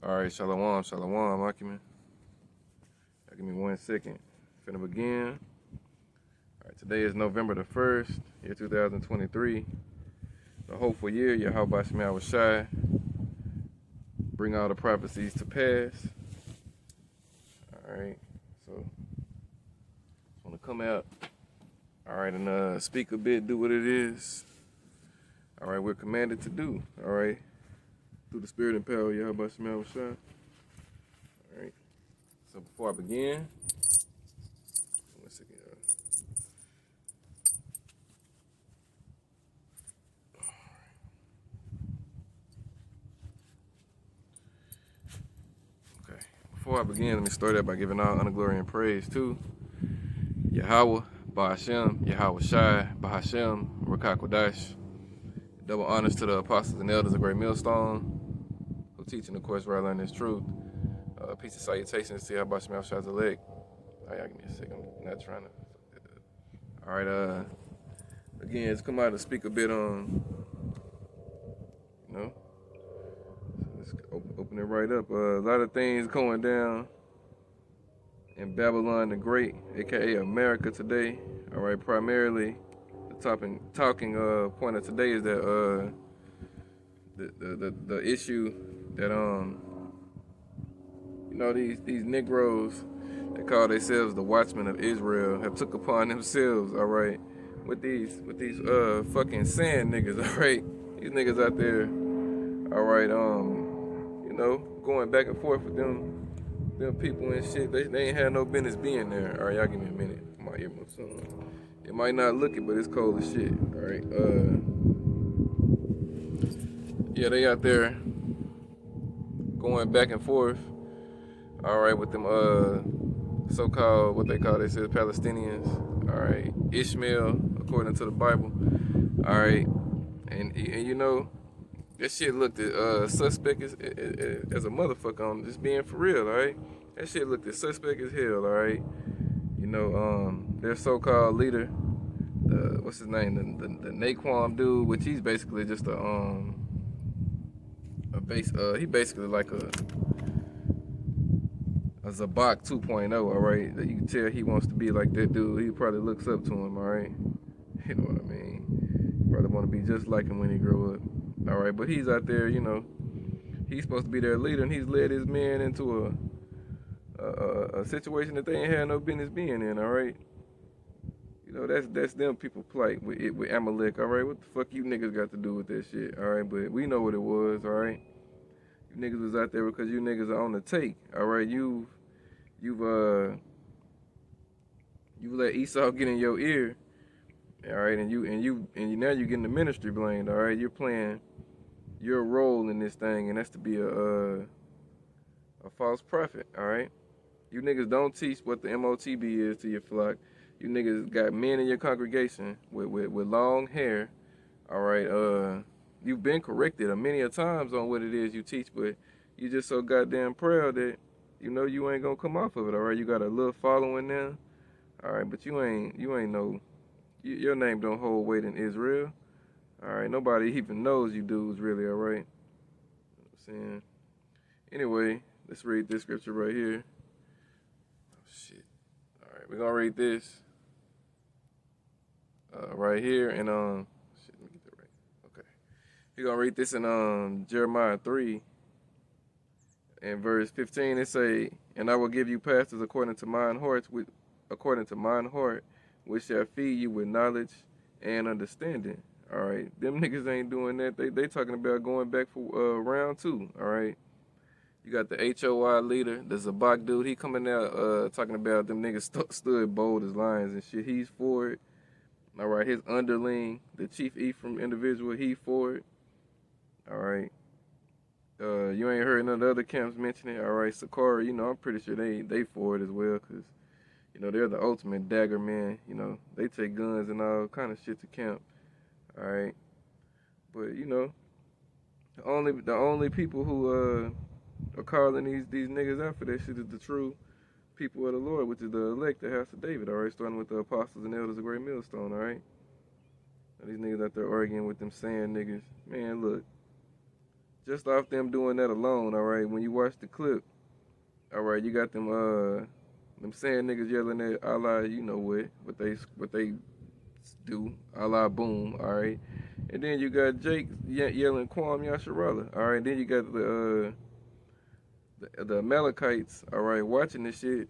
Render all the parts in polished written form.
Alright, Shalom, Shalom, Akiman. Give me 1 second. Finna begin. Alright, today is November the 1st, year 2023. The hopeful year, Yahweh Shema Shai. Bring all the prophecies to pass. Alright, so just wanna come out. Alright, and speak a bit, do what it is. Alright, we're commanded to do. Alright. Through the spirit and power of Yahweh Shema Shai. Alright. So before I begin, 1 second, Okay. Before I begin, let me start out by giving all honor, glory, and praise to Yahweh, Bahashem, Yahweh Shai, Bahashem, Rakakwadash. Double honors to the apostles and elders of Great Millstone, who teach in the course where I learn this truth. Peace and salutations to Yahweh Shema Shai's elect. Y'all give me a second. I'm not trying to fuck that up. Alright, again, just come out to speak a bit on, so let's open it right up. A lot of things going down in Babylon the Great, aka America today. Alright, primarily the talking point of today is that the issue that these Negroes that call themselves the Watchmen of Israel have took upon themselves, all right, with these fucking sand niggas, all right, these niggas out there, all right, going back and forth with them people and shit. They ain't had no business being there. All right, y'all give me a minute. My earmuffs on. It might not look it, but it's cold as shit. All right, yeah, they out there going back and forth. All right, with them so-called, what they call themselves, Palestinians. All right, Ishmael, according to the Bible. All right, and you know, that shit looked at suspect as a motherfucker on just being for real. All right, that shit looked at suspect as hell. All right, you know, their so-called leader, what's his name, the Naquan dude, which he's basically just he basically like a Zabak 2.0, all right? That you can tell he wants to be like that dude. He probably looks up to him, all right? You know what I mean? Probably want to be just like him when he grow up, all right? But he's out there, you know. He's supposed to be their leader, and he's led his men into a situation that they ain't had no business being in, all right? You know, that's them people plight with Amalek, all right? What the fuck you niggas got to do with that shit, all right? But we know what it was, all right? You niggas was out there because you niggas are on the take, all right? You've let Esau get in your ear, all right, and now you're getting the ministry blamed, all right. You're playing your role in this thing, and that's to be a false prophet, all right. You niggas don't teach what the MOTB is to your flock. You niggas got men in your congregation with long hair, all right. You've been corrected many a times on what it is you teach, but you just so goddamn proud that you know you ain't gonna come off of it, all right. You got a little following now. All right, but you ain't your name don't hold weight in Israel. All right, nobody even knows you dudes really, all right? You know what I'm saying? Anyway, let's read this scripture right here. Oh, shit. All right, we're going to read this right here. And, shit, let me get that right. Okay. We're going to read this in Jeremiah 3 and verse 15. It say, "And I will give you pastors according to mine heart, which shall feed you with knowledge and understanding." All right, them niggas ain't doing that. They talking about going back for round 2. All right, you got the HOI leader, the Zabak dude. He coming out talking about them niggas stood bold as lions and shit. He's for it. All right, his underling, the Chief Ephraim individual, he for it. All right. You ain't heard none of the other camps mention it. All right, Sakara, you know, I'm pretty sure they for it as well, cause you know, they're the ultimate dagger men. You know, they take guns and all kind of shit to camp. All right. But, you know, the only people who are calling these niggas out for that shit is the true people of the Lord, which is the elect, the house of David, all right? Starting with the apostles and elders of Great Millstone, all right? Now, these niggas out there arguing with them sand niggas. Man, look. Just off them doing that alone, all right. When you watch the clip, all right, you got them saying niggas yelling at Allah, you know what they do, Allah boom, all right. And then you got Jake yelling Kwam Yasharala, all right. Then you got the Amalekites, all right, watching this shit,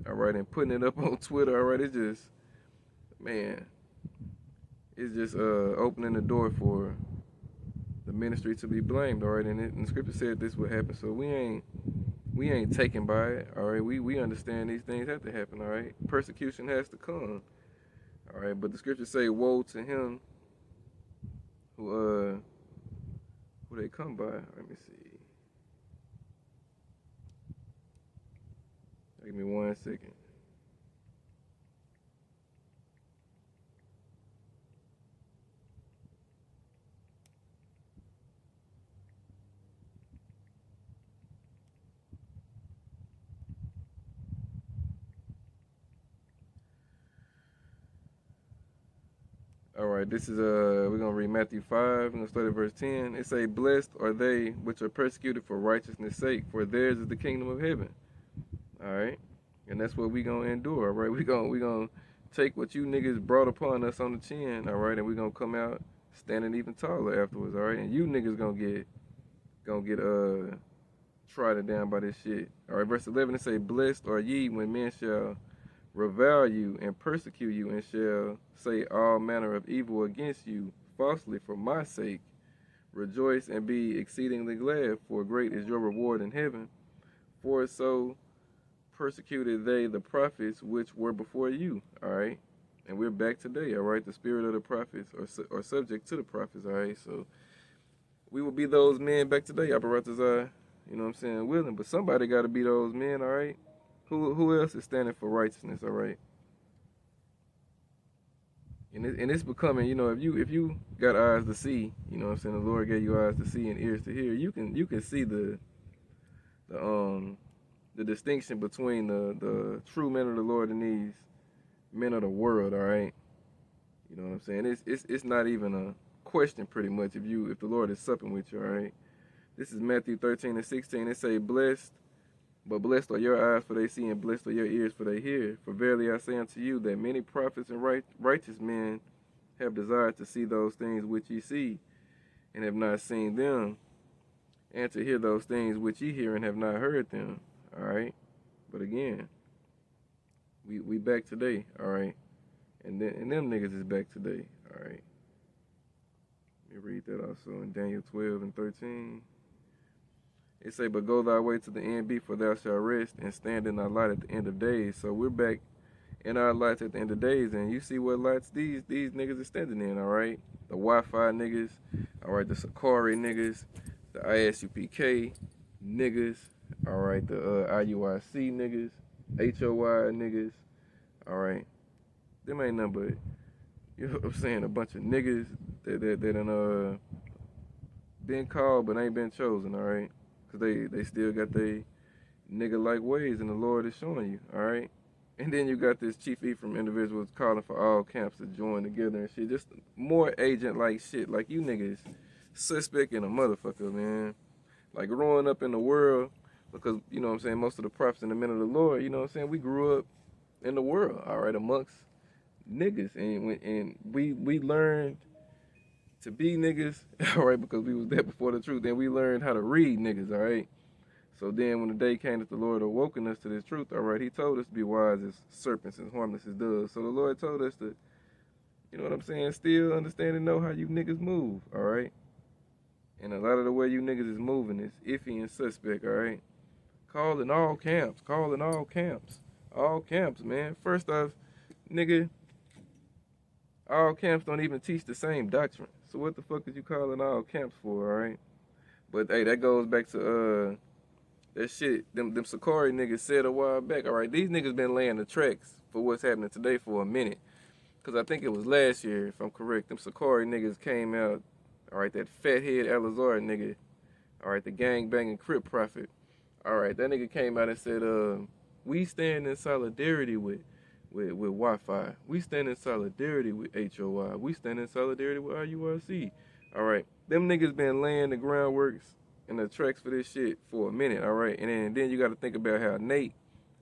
all right, and putting it up on Twitter, all right. It's just, man, it's just opening the door for the ministry to be blamed, all right. And the scripture said this would happen, so we ain't taken by it, all right. We understand these things have to happen, all right. Persecution has to come, all right. But the scriptures say, "Woe to him who they come by." Let me see. Give me 1 second. All right, this is we're gonna read Matthew 5. We're gonna start at verse 10. It say, "Blessed are they which are persecuted for righteousness' sake, for theirs is the kingdom of heaven." All right, and that's what we gonna endure. All right, we gonna take what you niggas brought upon us on the chin. All right, and we gonna come out standing even taller afterwards. All right, and you niggas gonna get trodden down by this shit. All right, verse 11 it say, "Blessed are ye when men shall revile you and persecute you, and shall say all manner of evil against you falsely for my sake. Rejoice and be exceedingly glad, for great is your reward in heaven. For so persecuted they the prophets which were before you." All right, and we're back today. All right, the spirit of the prophets are subject to the prophets. All right, so we will be those men back today. Aparatazai, you know what I'm saying, willing, but somebody got to be those men. All right. Who else is standing for righteousness? All right, and it's becoming, you know, if you got eyes to see, you know what I'm saying, the Lord gave you eyes to see and ears to hear, you can see the the distinction between the true men of the Lord and these men of the world. All right, you know what I'm saying. It's not even a question, pretty much, if the Lord is supping with you. All right, this is Matthew 13 and 16. It say, Blessed are your eyes, for they see, and blessed are your ears, for they hear. For verily I say unto you, that many prophets and righteous men have desired to see those things which ye see, and have not seen them, and to hear those things which ye hear, and have not heard them. All right? But again, we back today, all right? And them niggas is back today, all right? Let me read that also in Daniel 12 and 13. It say, "But go thy way to the end be, for thou shalt rest, and stand in thy light at the end of days." So we're back in our lights at the end of days, and you see what lights these niggas are standing in, all right? The Wi-Fi niggas, all right, the Sakari niggas, the ISUPK niggas, all right, the IUIC niggas, HOI niggas, all right. Them ain't nothing but, you know what I'm saying, a bunch of niggas that done been called but ain't been chosen, all right? Because they still got they nigga-like ways, and the Lord is showing you, all right? And then you got this Chief Ephraim individuals calling for all camps to join together and shit. Just more agent-like shit. Like, you niggas suspect in a motherfucker, man. Like, growing up in the world, because, you know what I'm saying, most of the prophets and the men of the Lord, you know what I'm saying, we grew up in the world, all right, amongst niggas. And we learned to be niggas, all right, because we was there before the truth. Then we learned how to read niggas, all right? So then when the day came that the Lord awoken us to this truth, all right, he told us to be wise as serpents and harmless as doves. So the Lord told us to, you know what I'm saying, still understand and know how you niggas move, all right? And a lot of the way you niggas is moving is iffy and suspect, all right? Calling all camps, all camps, man. First off, nigga, all camps don't even teach the same doctrine. So what the fuck is you calling all camps for, all right? But hey, that goes back to that shit them Sakari niggas said a while back. All right, these niggas been laying the tracks for what's happening today for a minute. Cause I think it was last year, if I'm correct, them Sakari niggas came out. All right, that fathead Alazar nigga. All right, the gang banging Crip prophet. All right, that nigga came out and said, we stand in solidarity with Wi-Fi. We stand in solidarity with HOI. We stand in solidarity with IURC. All right, them niggas been laying the groundworks in the tracks for this shit for a minute, all right? And then you got to think about how Nate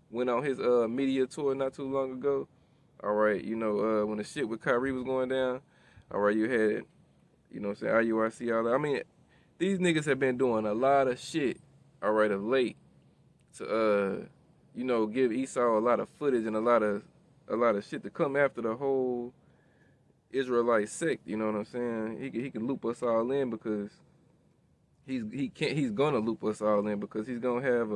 went on his media tour not too long ago. All right, you know, when the shit with Kyrie was going down, all right, you had, you know what I'm saying, IUIC, all that. I mean, these niggas have been doing a lot of shit, all right, of late to you know, give Esau a lot of footage and a lot of shit to come after the whole Israelite sect, you know what I'm saying? He can loop us all in because he's gonna loop us all in because he's gonna have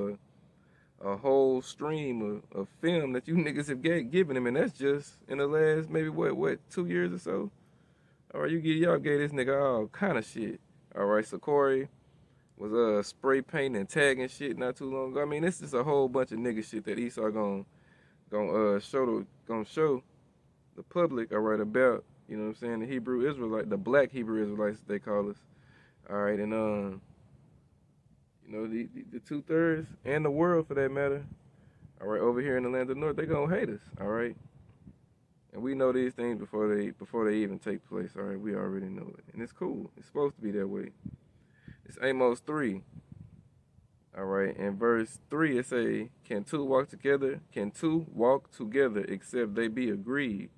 a whole stream of film that you niggas have given him, and that's just in the last maybe what 2 years or so. All right, y'all gave this nigga all kind of shit. All right, so Corey was spray painting and tagging shit not too long ago. I mean, it's just a whole bunch of nigga shit that Esau gonna show the public. All right, about, you know what I'm saying, the Hebrew Israelite, the black Hebrew Israelites they call us. All right, and you know, the 2/3 and the world for that matter. All right, over here in the land of the North, they gonna hate us. All right, and we know these things before they even take place. All right, we already know it, and it's cool. It's supposed to be that way. It's Amos 3. All right, in verse 3 it say, "Can two walk together? Can two walk together except they be agreed?"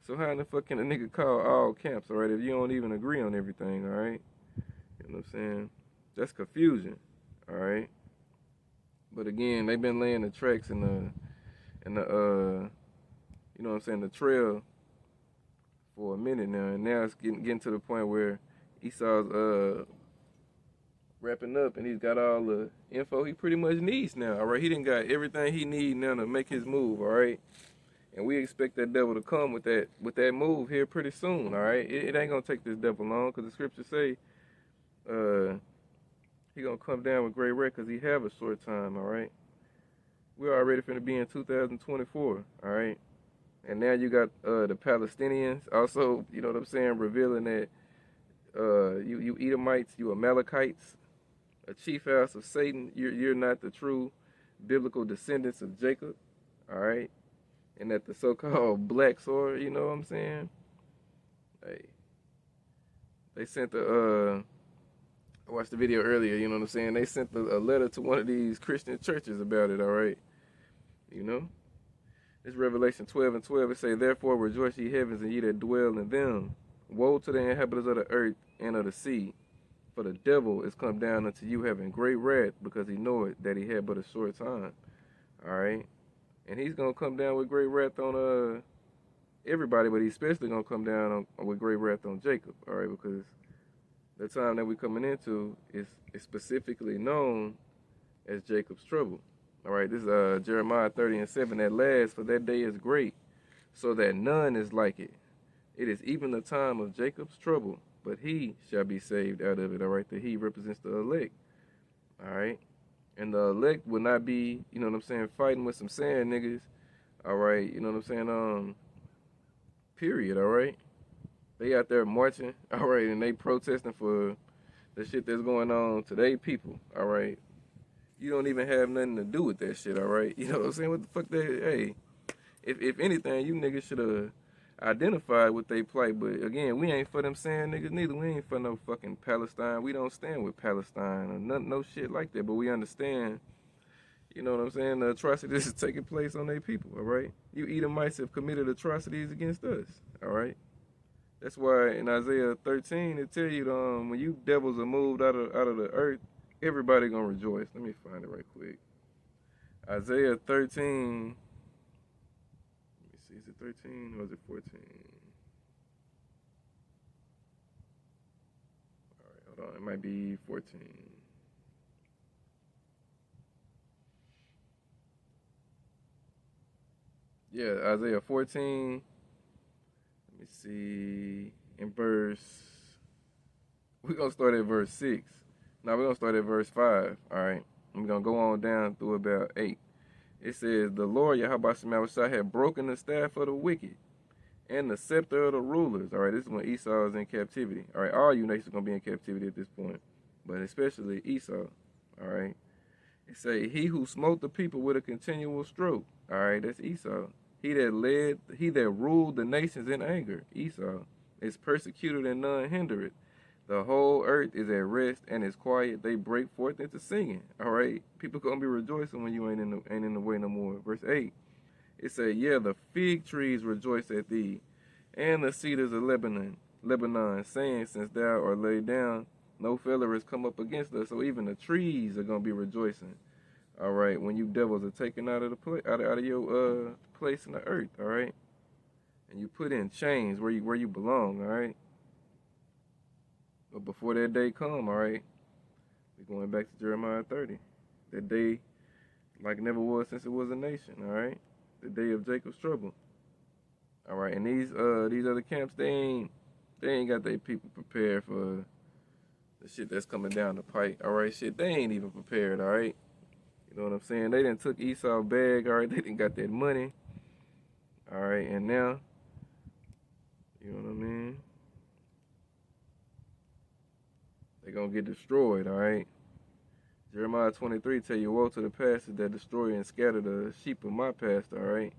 So how in the fuck can a nigga call all camps? All right, if you don't even agree on everything. All right, you know what I'm saying? That's confusion. All right. But again, they've been laying the tracks in the you know what I'm saying, the trail for a minute now, and now it's getting to the point where Esau's wrapping up, and he's got all the info he pretty much needs now. All right, he done got everything he needs now to make his move. All right, and we expect that devil to come with that move here pretty soon. All right, it ain't gonna take this devil long, because the scriptures say he gonna come down with great wrath because he have a short time. All right, we're already finna be in 2024. All right. And now you got the Palestinians also, you know what I'm saying, revealing that you Edomites, you Amalekites, a chief house of Satan, you're not the true biblical descendants of Jacob, all right? And that the so-called blacks are, you know what I'm saying? Hey, they sent I watched the video earlier, you know what I'm saying? They sent a letter to one of these Christian churches about it, all right? You know? It's Revelation 12:12. It say, "Therefore rejoice ye heavens, and ye that dwell in them. Woe to the inhabitants of the earth and of the sea, for the devil is come down unto you having great wrath, because he knoweth that he had but a short time." All right, and he's gonna come down with great wrath on everybody, but he's especially gonna come down with great wrath on Jacob. All right, because the time that we're coming into is specifically known as Jacob's trouble. All right, this is Jeremiah 30:7. "At last, for that day is great, so that none is like it. It is even the time of Jacob's trouble, but he shall be saved out of it." All right, the he represents the elect. All right, and the elect will not be, you know what I'm saying, fighting with some sand niggas. All right, you know what I'm saying. Period. All right, they out there marching. All right, and they protesting for the shit that's going on to their people. All right. You don't even have nothing to do with that shit, all right? You know what I'm saying? What the fuck hey, if anything, you niggas should have identified what they plight. But again, we ain't for them saying niggas neither. We ain't for no fucking Palestine. We don't stand with Palestine or no shit like that. But we understand, you know what I'm saying, the atrocities is taking place on their people, all right? You Edomites have committed atrocities against us, all right? That's why in Isaiah 13 it tell you when you devils are moved out of the earth, everybody gonna rejoice. Let me find it right quick. Isaiah 13. Let me see, is it 13 or is it 14? All right, hold on. It might be 14. Yeah, Isaiah 14. Let me see. In verse, we're gonna start at verse 6. Now we're gonna start at verse 5. All right. We're gonna go on down through about 8. It says, "The Lord Yahweh Shemawashah had broken the staff of the wicked and the scepter of the rulers." All right, this is when Esau is in captivity. All right, all you nations are going to be in captivity at this point, but especially Esau. All right, it say, "He who smote the people with a continual stroke." All right, that's Esau. He that ruled the nations in anger. Esau is persecuted and none hinder it. The whole earth is at rest and is quiet. They break forth into singing. All right, people gonna be rejoicing when you ain't in the way no more. Verse 8, it say, yeah, the fig trees rejoice at thee, and the cedars of Lebanon, saying, since thou art laid down, no feller has come up against us. So even the trees are gonna be rejoicing. All right, when you devils are taken out of the out of your place in the earth. All right, and you put in chains where you belong. All right. But before that day come, all right, we're going back to Jeremiah 30. That day, like never was since it was a nation, all right? The day of Jacob's trouble. All right, and these other camps, they ain't got their people prepared for the shit that's coming down the pike. All right, shit, they ain't even prepared, all right? You know what I'm saying? They done took Esau's bag, all right? They done got that money, all right? And now, you know what I mean? They're going to get destroyed, all right? Jeremiah 23 tell you, woe to the pastors that destroy and scatter the sheep of my pasture, all right?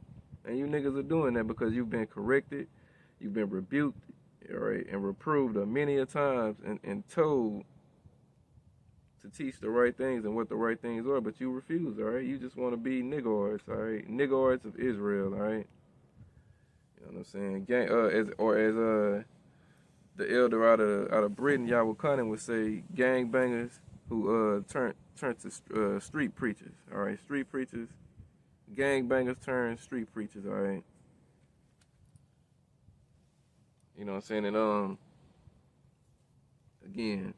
And you niggas are doing that because you've been corrected, you've been rebuked, all right, and reproved many a times and told to teach the right things and what the right things are, but you refuse, all right? You just want to be niggards, all right? Niggards of Israel, all right? You know what I'm saying? As the elder out of Britain, Yahweh Cunning, would say, gangbangers who turn to street preachers. All right, street preachers, gangbangers turn street preachers. All right, you know what I'm saying? And again,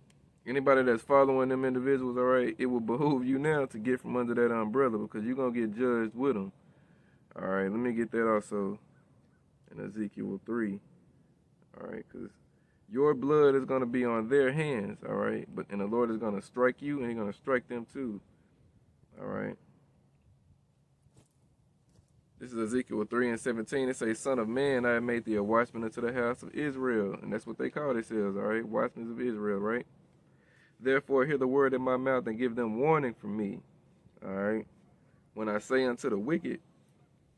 anybody that's following them individuals, all right, it will behoove you now to get from under that umbrella because you're gonna get judged with them. All right, let me get that also in Ezekiel 3. All right, because your blood is going to be on their hands, all right? And the Lord is going to strike you, and he's going to strike them too, all right? This is Ezekiel 3:17. It says, son of man, I have made thee a watchman unto the house of Israel. And that's what they call themselves, all right? Watchmen of Israel, right? Therefore, hear the word in my mouth and give them warning from me, all right? When I say unto the wicked,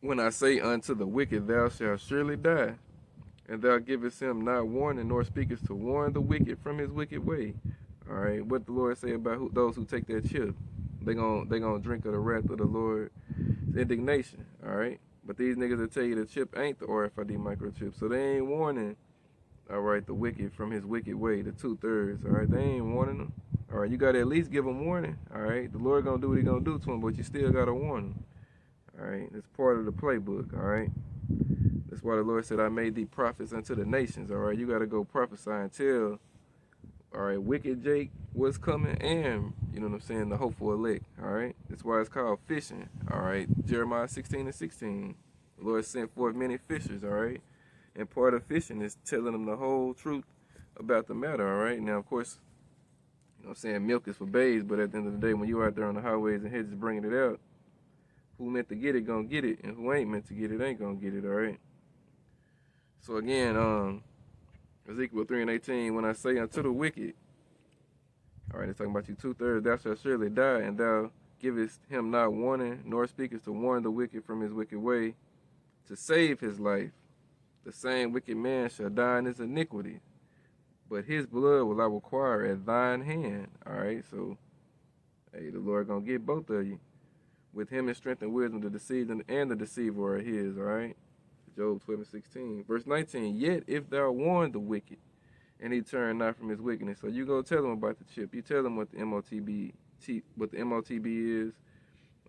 thou shalt surely die. And thou givest him not warning, nor speakest to warn the wicked from his wicked way. All right, what the Lord say about those who take that chip? They gonna drink of the wrath of the Lord's indignation. All right, but these niggas will tell you the chip ain't the RFID microchip, so they ain't warning. All right, the wicked from his wicked way, the 2/3. All right, they ain't warning them. All right, you gotta at least give them warning. All right, the Lord gonna do what he gonna do to them, but you still gotta warn them. All right, it's part of the playbook. All right. That's why the Lord said, I made thee prophets unto the nations, all right? You got to go prophesy and tell, all right, wicked Jake what's coming and, you know what I'm saying, the hopeful elect, all right? That's why it's called fishing, all right? Jeremiah 16:16. The Lord sent forth many fishers, all right? And part of fishing is telling them the whole truth about the matter, all right? Now, of course, you know what I'm saying, milk is for babes, but at the end of the day, when you're out there on the highways and hedges bringing it out, who meant to get it gonna get it, and who ain't meant to get it ain't gonna get it, all right? So again, Ezekiel 3:18, when I say unto the wicked, all right, it's talking about you 2/3, thou shalt surely die, and thou givest him not warning, nor speakest to warn the wicked from his wicked way, to save his life. The same wicked man shall die in his iniquity, but his blood will I require at thine hand. All right, so, hey, the Lord gonna get both of you. With him in strength and wisdom, the deceived and the deceiver are his, all right? Job 12:16. Verse 19, yet if thou warn the wicked, and he turn not from his wickedness. So you go tell him about the chip. You tell him what the MOTB is.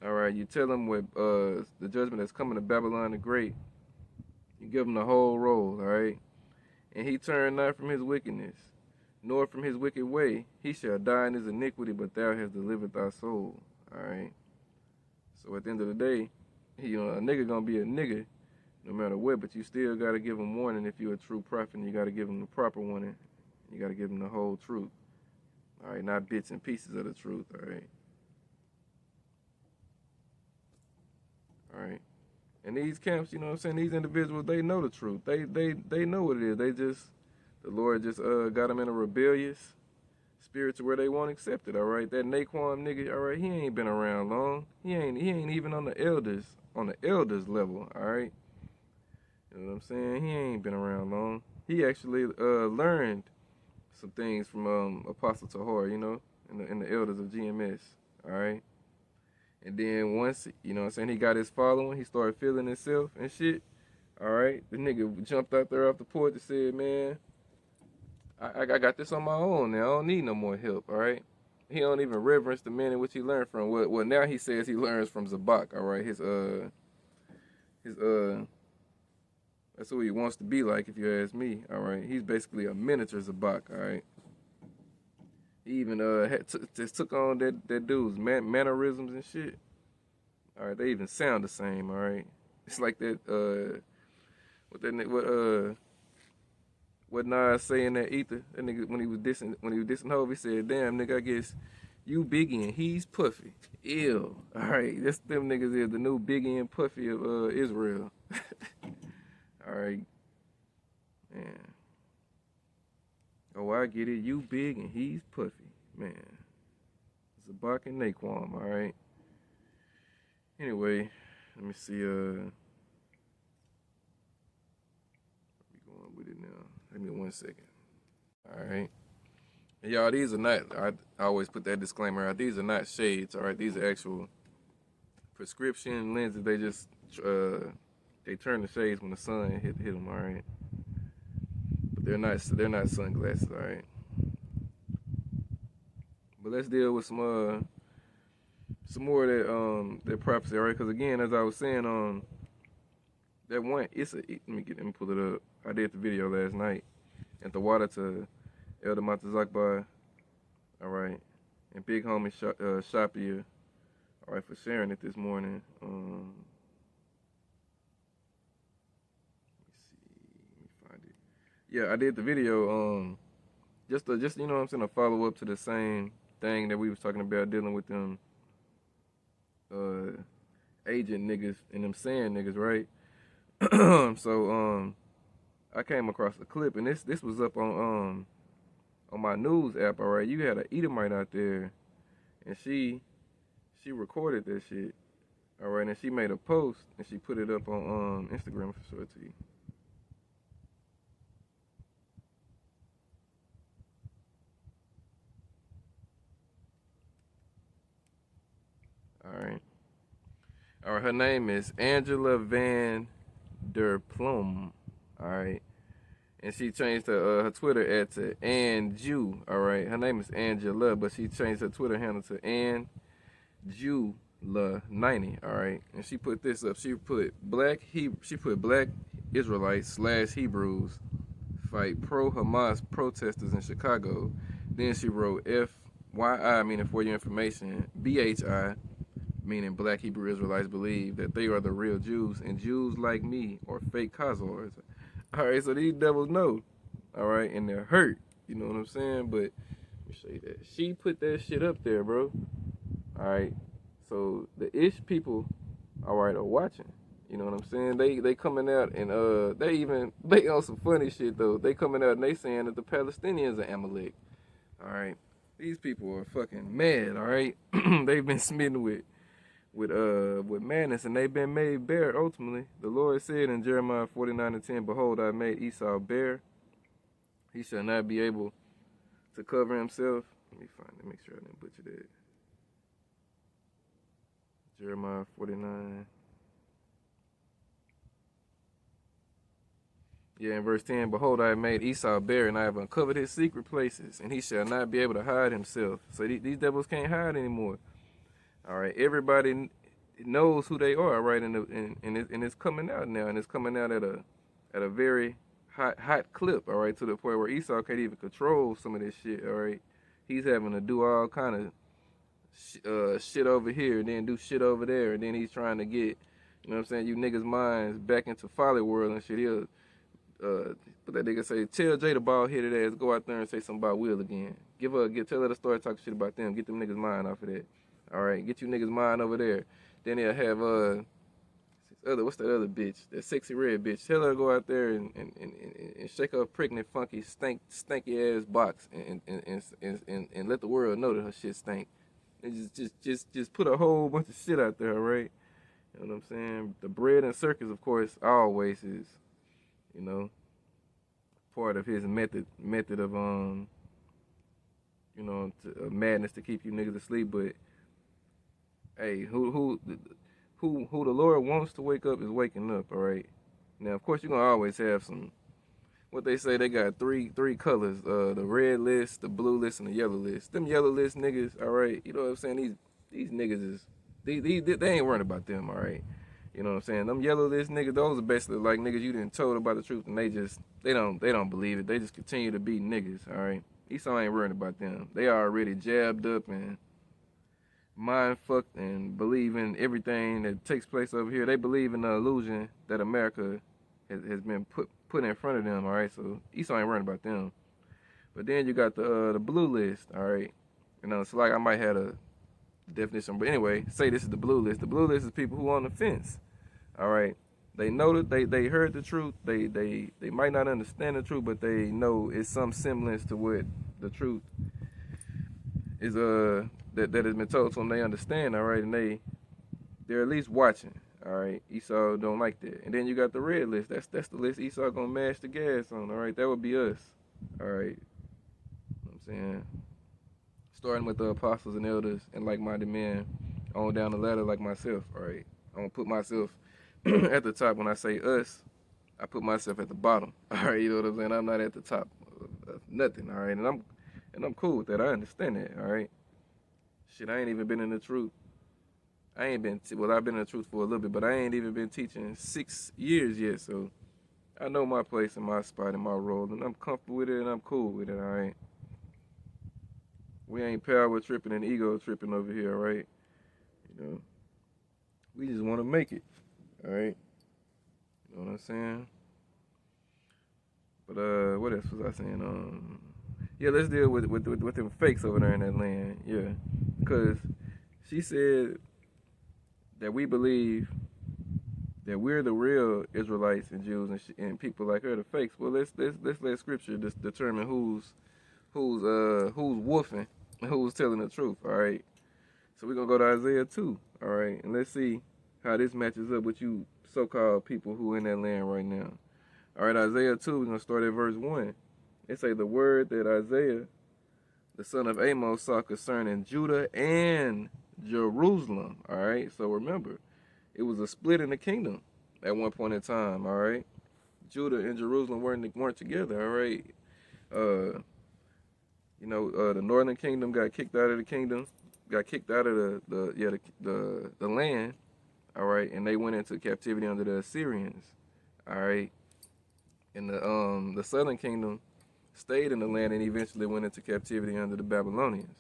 All right, you tell him what the judgment that's coming to Babylon the Great. You give him the whole roll, all right? And he turn not from his wickedness, nor from his wicked way. He shall die in his iniquity, but thou hast delivered thy soul, all right? So at the end of the day, you know, a nigga gonna be a nigga no matter what, but you still got to give them warning if you're a true prophet, and you got to give them the proper warning. You got to give them the whole truth. All right, not bits and pieces of the truth, all right? All right. And these camps, you know what I'm saying, these individuals, they know the truth. They know what it is. The Lord just got them in a rebellious spirit to where they won't accept it, all right? That Naquan nigga, all right, he ain't been around long. He ain't even on the elders level, all right? You know what I'm saying? He ain't been around long. He actually learned some things from Apostle Tahor, you know, and the elders of GMS. All right. And then once, you know what I'm saying, he got his following, he started feeling himself and shit. All right. The nigga jumped out there off the porch and said, man, I got this on my own now. I don't need no more help. All right. He don't even reverence the man in which he learned from. Well, now he says he learns from Zabak. All right. His that's who he wants to be like, if you ask me. All right. He's basically a miniature Zabak. All right. He even just took on that dude's mannerisms and shit. All right. They even sound the same. All right. It's like that. What Nas saying that Ether, that nigga when he was dissing Hov, he said, "Damn nigga, I guess you Biggie and he's Puffy." Ew. All right, that's them niggas is the new Biggie and Puffy of Israel. All right, man. Oh, I get it. You big and he's Puffy, man. Zabak and Naquan. All right. Anyway, let me see. We going with it now. Give me 1 second. All right. And y'all, these are not, I always put that disclaimer out. These are not shades, all right? These are actual prescription lenses. They just, they turn the shades when the sun hit them, all right? But they're not sunglasses, all right? But let's deal with some more of that prophecy, all right? Because again, as I was saying, that one, let me pull it up. I did the video last night at the water to Elder Matazakbar, all right, and big homie Shapia, all right, for sharing it this morning. Let me find it. Yeah, I did the video, just you know what I'm saying, a follow up to the same thing that we was talking about dealing with them agent niggas and them saying niggas, right? So I came across a clip, and this was up on my news app, all right. You had an Edomite out there, and she recorded that shit, all right, and she made a post and she put it up on Instagram for sure to you. All right, her name is Angela Van Der Plum, all right. And she changed her Twitter ad to Anju, all right. Her name is Angela, but she changed her Twitter handle to Anjula90, all right. And she put this up. She put black Israelites / Hebrews fight pro-Hamas protesters in Chicago. Then she wrote FYI, meaning for your information, BHI, meaning black Hebrew Israelites believe that they are the real Jews, and Jews like me are fake Khazars. All right, so these devils know, all right, and they're hurt. You know what I'm saying? But let me show you that. She put that shit up there, bro. All right, so the Ish people, all right, are watching. You know what I'm saying? They coming out and they on some funny shit though. They coming out and they saying that the Palestinians are Amalek. All right, these people are fucking mad. All right, they've been smitten with madness, and they've been made bare ultimately. The Lord said in Jeremiah 49:10, "Behold, I made Esau bare. He shall not be able to cover himself." Let me find it, make sure I didn't butcher that. Jeremiah 49. Yeah, in verse 10, "Behold, I have made Esau bare, and I have uncovered his secret places, and he shall not be able to hide himself." So these devils can't hide anymore. All right, everybody knows who they are, right? And it's coming out now, and it's coming out at a very hot clip, all right, to the point where Esau can't even control some of this shit, all right. He's having to do all kind of shit over here, and then do shit over there, and then he's trying to get, you know what I'm saying, you niggas' minds back into folly world and shit. He'll but that nigga say, tell Jay the bald headed ass go out there and say something about Will again. Tell her to start talking shit about them. Get them niggas' mind off of that. All right, get you niggas' mind over there. Then he'll have what's that other bitch? That sexy red bitch. Tell her to go out there and shake her pregnant, funky, stanky ass box and let the world know that her shit stank. And just put a whole bunch of shit out there, right? You know what I'm saying? The bread and circus, of course, always is, you know, part of his method of madness to keep you niggas asleep. But hey, who the Lord wants to wake up is waking up. All right. Now, of course, you're gonna always have some. What they say, they got three colors: the red list, the blue list, and the yellow list. Them yellow list niggas, all right. You know what I'm saying? These niggas is they ain't worried about them, all right. You know what I'm saying? Them yellow list niggas, those are basically like niggas you didn't told about the truth, and they don't believe it. They just continue to be niggas, all right. Esau ain't worried about them. They already jabbed up and mind fucked and believe in everything that takes place over here. They believe in the illusion that America has been put in front of them, all right. So Esau ain't worried about them. But then you got the blue list, all right. So like I might have a definition, but anyway, say this is the blue list. The blue list is people who on the fence, all right. They know that they heard the truth. They might not understand the truth, but they know it's some semblance to what the truth is that has been told to them. They understand, all right, and they're at least watching, all right. Esau don't like that. And then you got the red list. That's the list Esau gonna mash the gas on, all right. That would be us, all right. You know what I'm saying, starting with the apostles and elders and like-minded men on down the ladder like myself, all right. I'm gonna put myself at the top. When I say us, I put myself at the bottom, all right. You know what I'm saying? I'm not at the top of nothing, all right. And I'm cool with that. I understand that, all right. Shit, I ain't even been in the truth. I've been in the truth for a little bit, but I ain't even been teaching 6 years yet. So I know my place and my spot and my role, and I'm comfortable with it, and I'm cool with it, all right. We ain't power tripping and ego tripping over here, all right. We just want to make it, all right. You know what I'm saying? But what else was I saying? Yeah, let's deal with them fakes over there in that land. Yeah, because she said that we believe that we're the real Israelites and Jews, and people like her the fakes. Well, let's let Scripture just determine who's woofing and who's telling the truth. All right. So we're gonna go to Isaiah 2. All right, and let's see how this matches up with you so-called people who in that land right now. All right, Isaiah 2. We're gonna start at verse 1. It say the word that Isaiah, the son of Amos, saw concerning Judah and Jerusalem. All right, so remember, it was a split in the kingdom at one point in time. All right, Judah and Jerusalem weren't together. All right, the northern kingdom got kicked out of the kingdom, got kicked out of the land. All right, and they went into captivity under the Assyrians. All right, and the southern kingdom stayed in the land and eventually went into captivity under the Babylonians.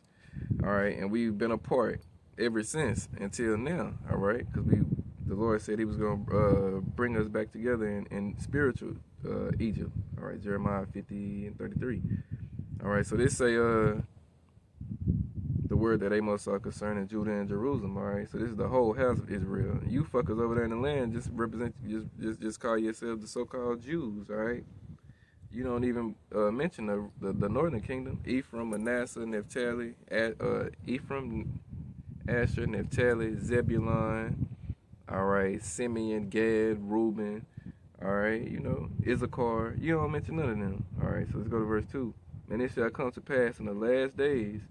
All right, and we've been apart ever since until now. All right, because the Lord said He was going to bring us back together in spiritual Egypt. All right, Jeremiah 50 and 33. All right, so this say the word that Amos saw concerning Judah and Jerusalem. All right, so this is the whole house of Israel. You fuckers over there in the land just represent, just call yourselves the so-called Jews. All right. You don't even mention the northern kingdom: Ephraim, Manasseh, Naphtali, Ephraim, Asher, Naphtali, Zebulun. All right, Simeon, Gad, Reuben. All right, Issachar. You don't mention none of them. All right, so let's go to verse 2. And it shall come to pass in the last days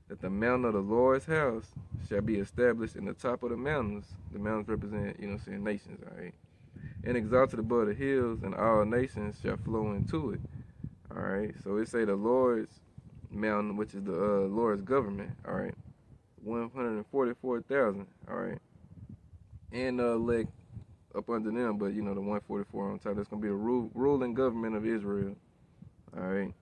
that the mountain of the Lord's house shall be established in the top of the mountains. The mountains represent, nations. All right. And exalted above the hills, and all nations shall flow into it. All right. So it say the Lord's mountain, which is the Lord's government. All right. 144,000. All right. And elect up under them, but the 144 on top. That's gonna be the ruling government of Israel. All right.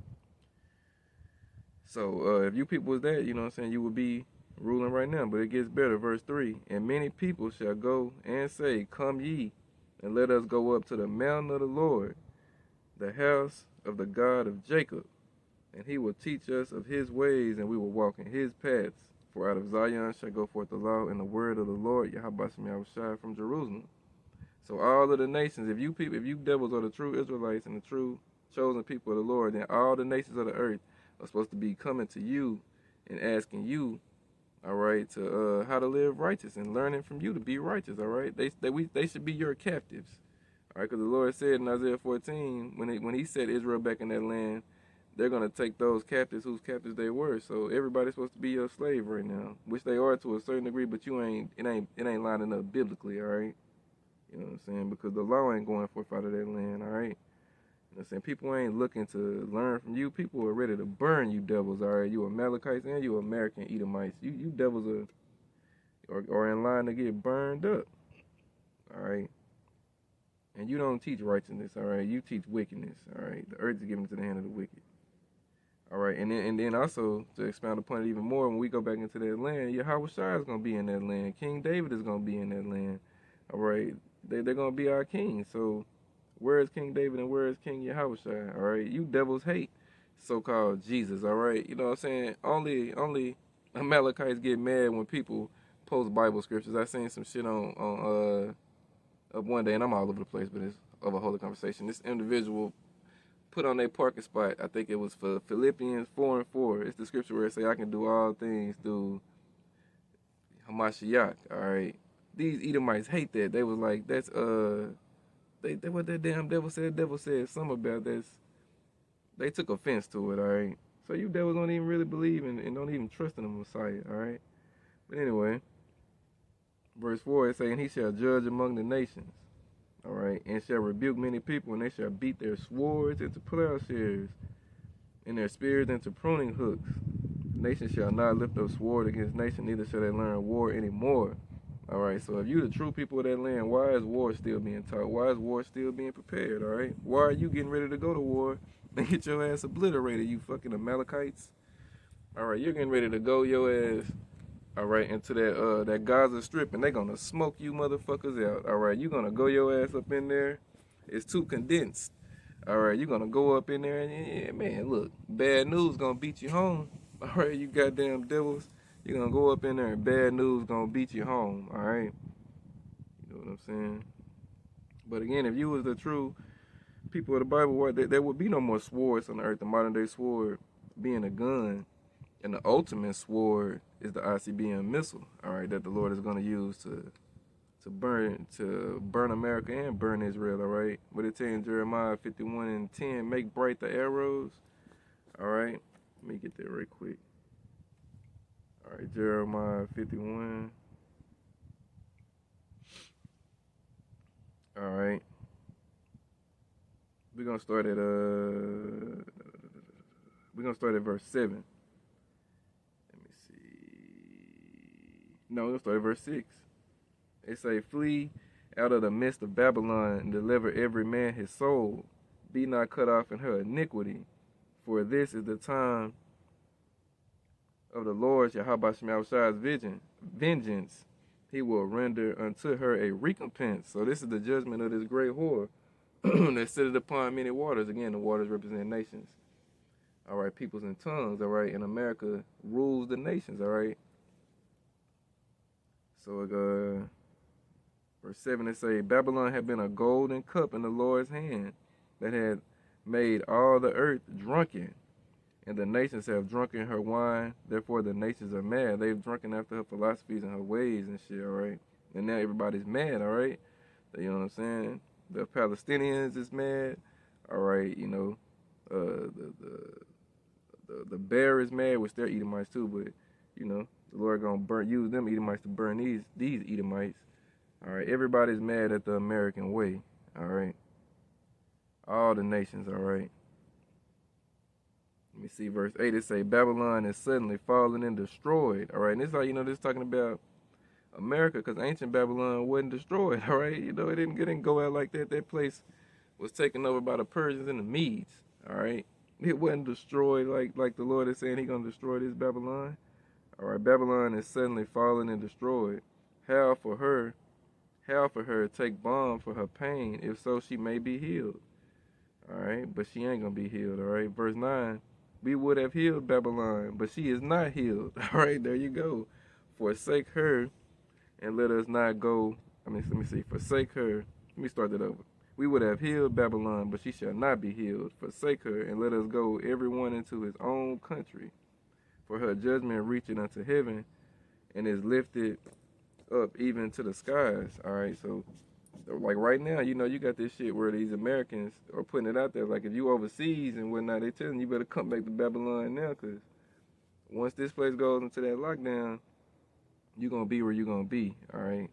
So if you people was that, you would be ruling right now. But it gets better. Verse 3. And many people shall go and say, Come ye, and let us go up to the mountain of the Lord, the house of the God of Jacob. And He will teach us of His ways, and we will walk in His paths. For out of Zion shall go forth the law and the word of the Lord, Yahweh Shai from Jerusalem. So all of the nations, if you devils are the true Israelites and the true chosen people of the Lord, then all the nations of the earth are supposed to be coming to you and asking you, all right, to how to live righteous and learning from you to be righteous. All right, they should be your captives. All right, because the Lord said in Isaiah 14 when He set Israel back in that land, they're gonna take those captives whose captives they were. So everybody's supposed to be your slave right now, which they are to a certain degree, but it ain't lining up biblically, all right? You know what I'm saying? Because the law ain't going forth out of that land, all right? You know what I'm saying? People ain't looking to learn from you. People are ready to burn you devils, all right? You Amalekites and you American Edomites. You devils are in line to get burned up, all right? And you don't teach righteousness, all right? You teach wickedness, all right? The earth is given to the hand of the wicked. All right, and then also to expound upon it even more, when we go back into that land, Yahweh Shai is gonna be in that land. King David is gonna be in that land. All right, they're gonna be our king. So where is King David and where is King Yahweh Shai? All right, you devils hate so-called Jesus. All right, you know what I'm saying? Only Amalekites get mad when people post Bible scriptures. I seen some shit on up one day, and I'm all over the place, but it's of a holy conversation. This individual put on their parking spot. I think it was for Philippians 4:4. It's the scripture where it say, "I can do all things through Hamashiach." All right. These Edomites hate that. They was like, "That's they what that damn devil said. Devil said something about this." They took offense to it. All right. So you devils don't even really believe and don't even trust in the Messiah. All right. But anyway, verse 4 is saying, "He shall judge among the nations." All right, and shall rebuke many people, and they shall beat their swords into plowshares, and their spears into pruning hooks. Nation shall not lift up sword against nation, neither shall they learn war anymore. All right, so if you the true people of that land, why is war still being taught? Why is war still being prepared? All right, why are you getting ready to go to war and get your ass obliterated, you fucking Amalekites? All right, you're getting ready to go your ass, all right, into that Gaza Strip, and they gonna smoke you motherfuckers out. All right, you gonna go your ass up in there. It's too condensed. All right, you gonna go up in there and yeah, man, look, bad news gonna beat you home. All right, you goddamn devils. You gonna go up in there and bad news gonna beat you home. All right, you know what I'm saying? But again, if you was the true people of the Bible, there would be no more swords on the earth. The modern day sword being a gun. And the ultimate sword is the ICBM missile, all right, that the Lord is going to use to burn America and burn Israel, all right. What it tells in Jeremiah 51:10, make bright the arrows, all right. Let me get there right quick. All right, Jeremiah 51. All right. We're gonna start at verse 7. No, we're gonna start at verse 6. It say, "Flee out of the midst of Babylon and deliver every man his soul. Be not cut off in her iniquity. For this is the time of the Lord Yahweh Shai's vengeance. He will render unto her a recompense." So this is the judgment of this great whore that sitteth upon many waters. Again, the waters represent nations. All right, peoples and tongues. All right, and America rules the nations. All right. So verse 7 it say, "Babylon had been a golden cup in the Lord's hand that had made all the earth drunken, and the nations have drunken her wine. Therefore the nations are mad." They've drunken after her philosophies and her ways and shit, all right? And now everybody's mad, all right? You know what I'm saying? The Palestinians is mad, all right? You know, the bear is mad, which they're Edomites too, but, you know, the Lord gonna use them Edomites to burn these Edomites. All right, everybody's mad at the American way. All right, all the nations. All right. Let me see verse 8. It say, "Babylon is suddenly fallen and destroyed." All right, and this is how you know this is talking about America, because ancient Babylon wasn't destroyed. All right, you know it didn't go out like that. That place was taken over by the Persians and the Medes. All right, it wasn't destroyed like the Lord is saying He gonna destroy this Babylon. All right, Babylon is suddenly fallen and destroyed. How for her take balm for her pain, if so she may be healed. All right, but she ain't gonna be healed. All right, verse 9, "We would have healed Babylon, but she is not healed." All right, there you go. "Forsake her and let us not go." Let me see. "Forsake her." Let me start that over. "We would have healed Babylon, but she shall not be healed. Forsake her and let us go everyone into his own country. For her judgment reaching unto heaven and is lifted up even to the skies." All right, so Like right now, you know, you got this shit where these Americans are putting it out there. Like if you overseas and whatnot, they telling you better come back to Babylon now, cause once this place goes into that lockdown, you gonna be where you gonna be, all right?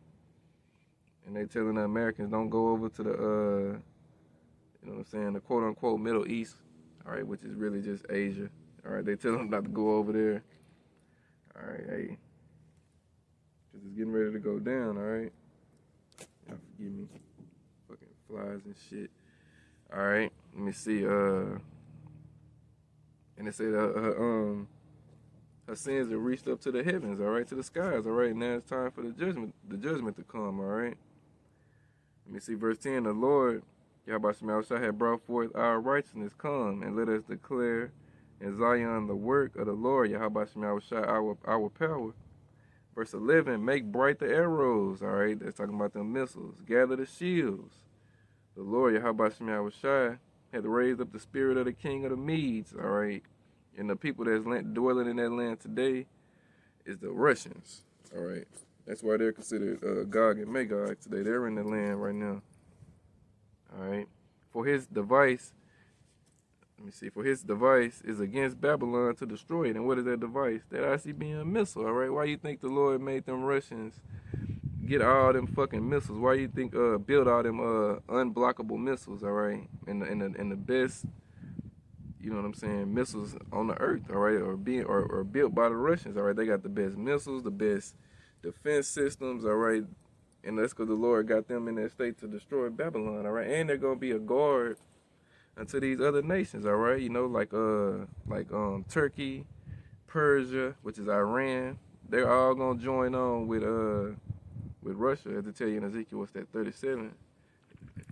And they telling the Americans don't go over to the you know what I'm saying, the quote unquote Middle East, all right, which is really just Asia, all right? They tell them not to go over there, all right? Hey, cause it's getting ready to go down, all right? Y'all forgive me, fucking flies and shit. All right, let me see. And it said her sins have reached up to the heavens, all right, to the skies, all right. Now it's time for the judgment to come, all right. Let me see, verse 10. The Lord, Yahweh Shemashah, had brought forth our righteousness. Come and let us declare in Zion the work of the Lord, Yahweh Shemashah, our power. Verse 11. Make bright the arrows, all right. That's talking about the missiles. Gather the shields. The Lord, Yahweh Shemashah, had raised up the spirit of the king of the Medes, all right? And the people that's dwelling in that land today is the Russians, all right? That's why they're considered Gog and Magog today. They're in the land right now, all right? For his device, let me see, for his device is against Babylon to destroy it. And what is that device? That ICBM missile, all right? Why you think the Lord made them Russians get all them fucking missiles? Why you think build all them unblockable missiles, all right? And the best, you know what I'm saying, missiles on the earth, all right, or built by the Russians, all right? They got the best missiles, the best defense systems, all right? And that's because the Lord got them in that state to destroy Babylon, all right? And they're gonna be a guard unto these other nations, all right? You know, like Turkey, Persia, which is Iran. They're all gonna join on with Russia, as they tell you in Ezekiel, what's that, 37?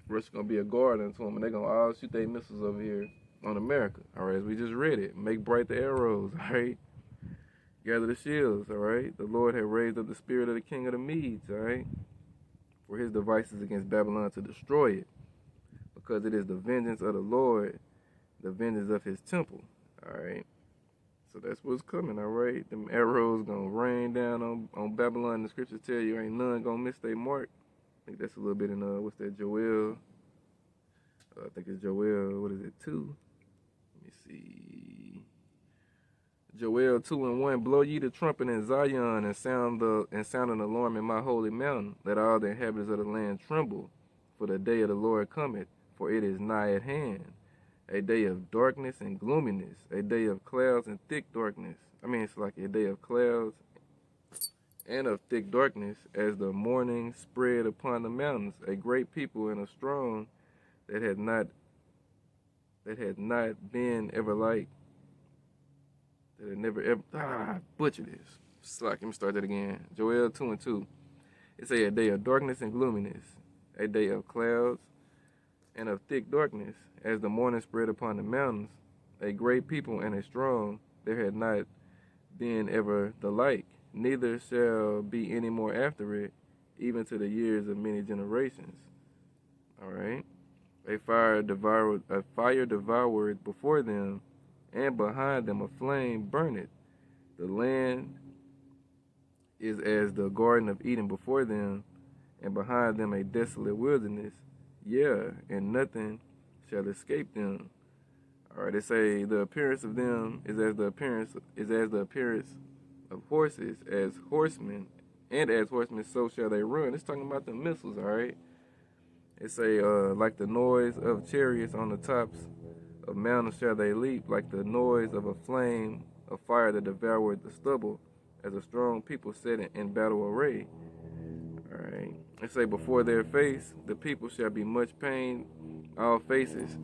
Russia gonna be a guard unto them, and they're gonna all shoot their missiles over here on America, all right? As we just read it, make bright the arrows, all right? Gather the shields, all right? The Lord had raised up the spirit of the king of the Medes, all right? For his devices against Babylon to destroy it, because it is the vengeance of the Lord, the vengeance of his temple, all right? So that's what's coming, all right? Them arrows gonna rain down on Babylon. The scriptures tell you ain't none gonna miss their mark. I think that's a little bit in, what's that, Joel? I think it's Joel, what is it, 2? Let me see. Joel 2:1. Blow ye the trumpet in Zion and sound an alarm in my holy mountain. Let all the inhabitants of the land tremble, for the day of the Lord cometh, for it is nigh at hand. A day of darkness and gloominess, a day of clouds and thick darkness. I mean, it's like a day of clouds and of thick darkness, as the morning spread upon the mountains. A great people and a strong that had not been ever like, that had never ever butchered this. Slack, let me start that again. Joel 2:2. It say a day of darkness and gloominess, a day of clouds and of thick darkness, as the morning spread upon the mountains. A great people and a strong, there had not been ever the like, neither shall be any more after it, even to the years of many generations. All right. A fire devoured before them, and behind them a flame burneth. The land is as the garden of Eden before them, and behind them a desolate wilderness. Yeah, and nothing shall escape them. All right, they say the appearance of them is as the appearance of horses, as horsemen, and as horsemen so shall they run. It's talking about the missiles, all right? It say like the noise of chariots on the tops of mountains shall they leap, like the noise of a flame of fire that devoured the stubble, as a strong people set in battle array. All right. It say before their face the people shall be much pain, all faces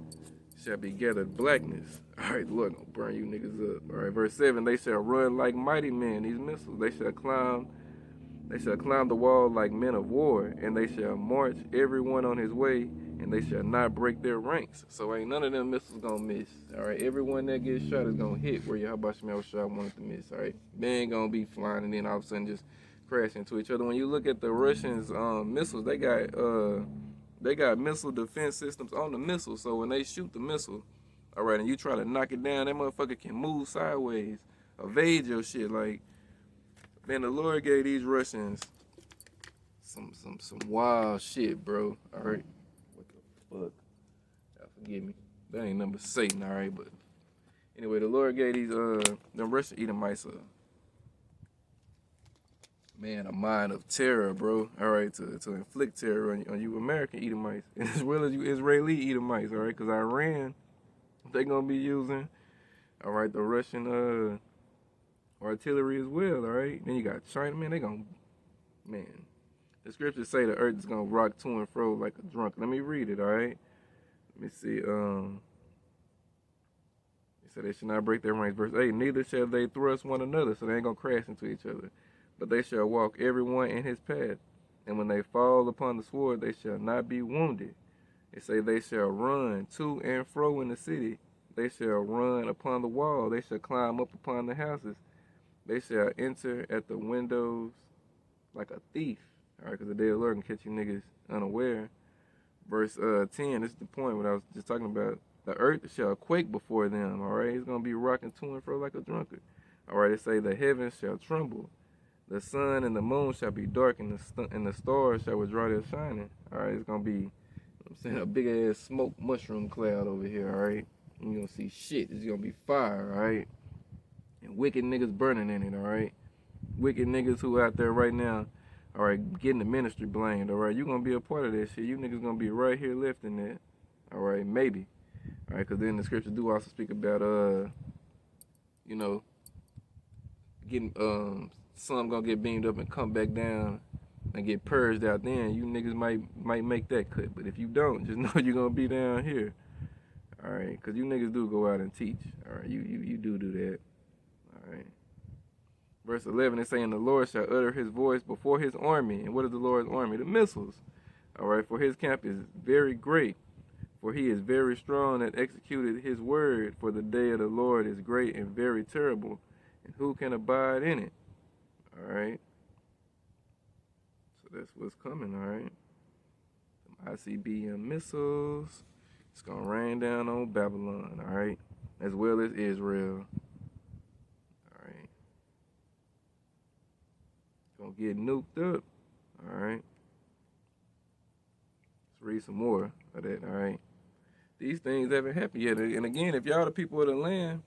shall be gathered blackness. All right, the Lord gonna burn you niggas up. All right, verse 7, they shall run like mighty men, these missiles. They shall climb the wall like men of war, and they shall march everyone on his way, and they shall not break their ranks. So ain't none of them missiles gonna miss. All right, everyone that gets shot is gonna hit where Yahweh Shemashah wanted to miss. All right, they ain't gonna be flying and then all of a sudden just crash into each other. When you look at the Russians' missiles, they got missile defense systems on the missile. So when they shoot the missile, all right, and you try to knock it down, that motherfucker can move sideways, evade your shit. Like, man, the Lord gave these Russians some wild shit, bro. All right. What the fuck? Y'all forgive me. That ain't number Satan, all right. But anyway, the Lord gave these them Russian Edomites a mind of terror, bro. All right, to inflict terror on you American Edomites as well as you Israeli Edomites, all right, because Iran, they gonna be using, all right, the Russian artillery as well, all right. Then you got China, man. They gonna, man. The scriptures say the earth is gonna rock to and fro like a drunk. Let me read it, all right. Let me see. It said they should not break their ranks. Verse 8. Neither shall they thrust one another, so they ain't gonna crash into each other. But they shall walk every one in his path. And when they fall upon the sword, they shall not be wounded. It say they shall run to and fro in the city. They shall run upon the wall. They shall climb up upon the houses. They shall enter at the windows like a thief. All right, because the day of the Lord can catch you niggas unaware. Verse 10, this is the point what I was just talking about. The earth shall quake before them, all right? It's going to be rocking to and fro like a drunkard. All right, it say the heavens shall tremble. The sun and the moon shall be dark, and the stars shall withdraw their shining. All right, it's going to be, I'm saying, a big-ass smoke mushroom cloud over here, all right? And you're going to see shit. It's going to be fire, all right? And wicked niggas burning in it, all right? Wicked niggas who out there right now, all right, getting the ministry blamed, all right? You're going to be a part of that shit. You niggas going to be right here lifting that, all right? Maybe, all right? Because then the scriptures do also speak about, you know, getting, some going to get beamed up and come back down and get purged out then. You niggas might make that cut. But if you don't, just know you're going to be down here, all right? Because you niggas do go out and teach, all right? You do that, all right? Verse 11 is saying the Lord shall utter his voice before his army. And what is the Lord's army? The missiles. All right, for his camp is very great. For he is very strong and executed his word. For the day of the Lord is great and very terrible. And who can abide in it? All right. So that's what's coming, all right. Some ICBM missiles. It's going to rain down on Babylon, all right. As well as Israel. Gonna get nuked up. Alright. Let's read some more of that, alright. These things haven't happened yet. And again, if y'all the people of the land,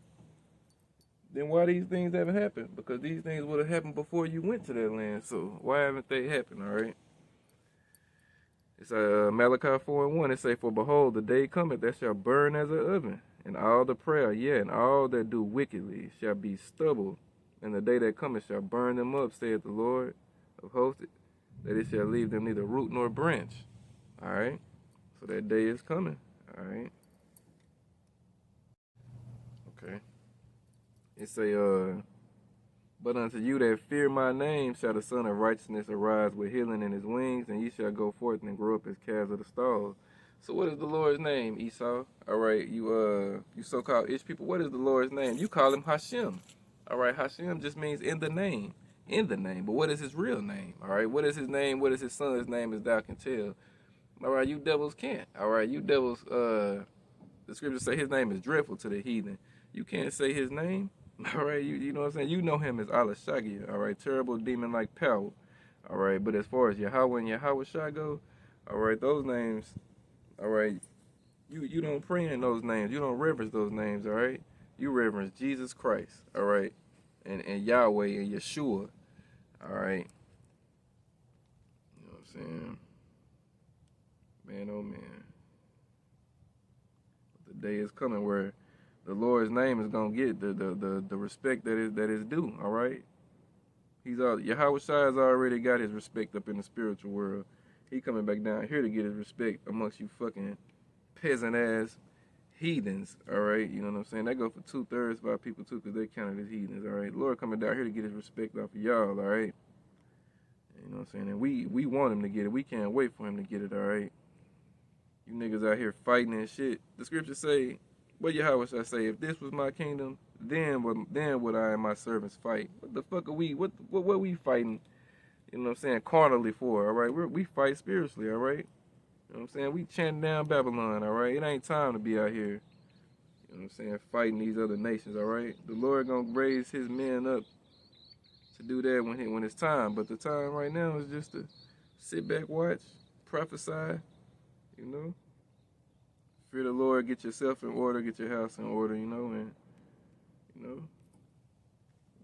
then why these things haven't happened? Because these things would have happened before you went to that land. So why haven't they happened, alright? It's Malachi 4:1. It say, for behold, the day cometh that shall burn as an oven, and all the prayer, and all that do wickedly shall be stubble. And the day that cometh shall burn them up, saith the Lord of hosts, that it shall leave them neither root nor branch. All right? So that day is coming. All right? Okay. It say, but unto you that fear my name shall the Son of Righteousness arise with healing in his wings, and ye shall go forth and grow up as calves of the stalls. So what is the Lord's name, Esau? All right, you so-called Ish people, what is the Lord's name? You call him Hashem. All right, Hashem just means in the name. In the name. But what is his real name? All right, what is his name? What is his son's name, as thou can tell? All right, you devils can't. All right, you devils, the scriptures say his name is dreadful to the heathen. You can't say his name. All right, you know what I'm saying? You know him as Allah Shagia. All right, terrible demon-like power. All right, but as far as Yahweh and Yahweh Shai go, all right, those names, all right, you don't pray in those names. You don't reverence those names, all right? You reverence Jesus Christ, all right? And Yahweh and Yeshua, all right? You know what I'm saying? Man, oh man. The day is coming where the Lord's name is gonna get the respect that is due, all right? Yahweh Shai has already got his respect up in the spiritual world. He coming back down here to get his respect amongst you fucking peasant ass heathens, all right? You know what I'm saying? That go for 2/3 of our people too, because they counted as heathens, all right? The Lord coming down here to get his respect off of y'all, all right? You know what I'm saying? And we want him to get it. We can't wait for him to get it, all right? You niggas out here fighting and shit. The scriptures say, what Yahweh shall say, if this was my kingdom, then would I and my servants fight. What the fuck are we, what we fighting, you know what I'm saying, carnally for, all right? We fight spiritually, all right? You know what I'm saying? We chanting down Babylon, all right? It ain't time to be out here, you know what I'm saying, fighting these other nations, all right? The Lord gonna raise his men up to do that when it's time. But the time right now is just to sit back, watch, prophesy, you know. Fear the Lord, get yourself in order, get your house in order, you know, and, you know,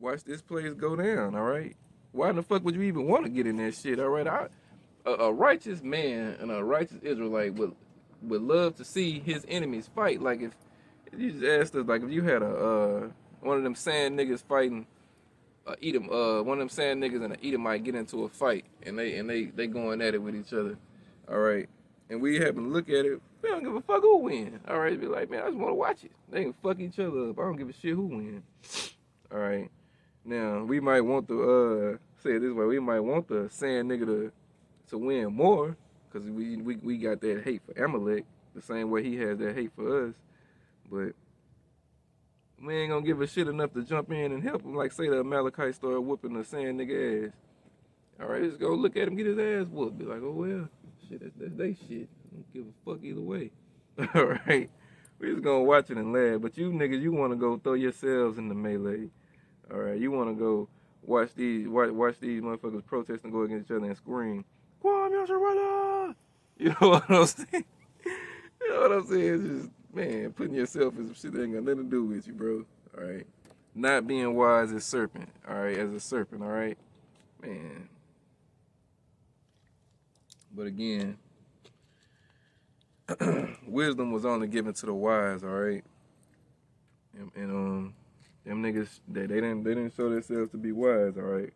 watch this place go down, all right? Why in the fuck would you even want to get in that shit, all right? A righteous man and a righteous Israelite would love to see his enemies fight. Like if you just asked us, like if you had a one of them sand niggas fighting Edom, one of them sand niggas and an Edomite get into a fight, and they going at it with each other, all right? And we happen to look at it, we don't give a fuck who win, all right? Be like, man, I just want to watch it. They can fuck each other up. I don't give a shit who win, all right? Now we might want to say it this way, we might want the sand nigga to win more, because we got that hate for Amalek the same way he has that hate for us, but we ain't gonna give a shit enough to jump in and help him. Like, say the Amalekite started whooping the sand nigga ass. All right, just go look at him, get his ass whooped. Be like, oh well, shit, that's they shit. I don't give a fuck either way. All right, we just gonna watch it and laugh. But you niggas, you wanna go throw yourselves in the melee. All right, you wanna go watch these motherfuckers protest and go against each other and scream, Kwame Yasharala! You know what I'm saying? You know what I'm saying? It's just, man, putting yourself in some shit that ain't got nothing to do with you, bro. All right. Not being wise as serpent. All right, as a serpent. All right, man. But again, wisdom was only given to the wise. All right, and them niggas they didn't show themselves to be wise. All right.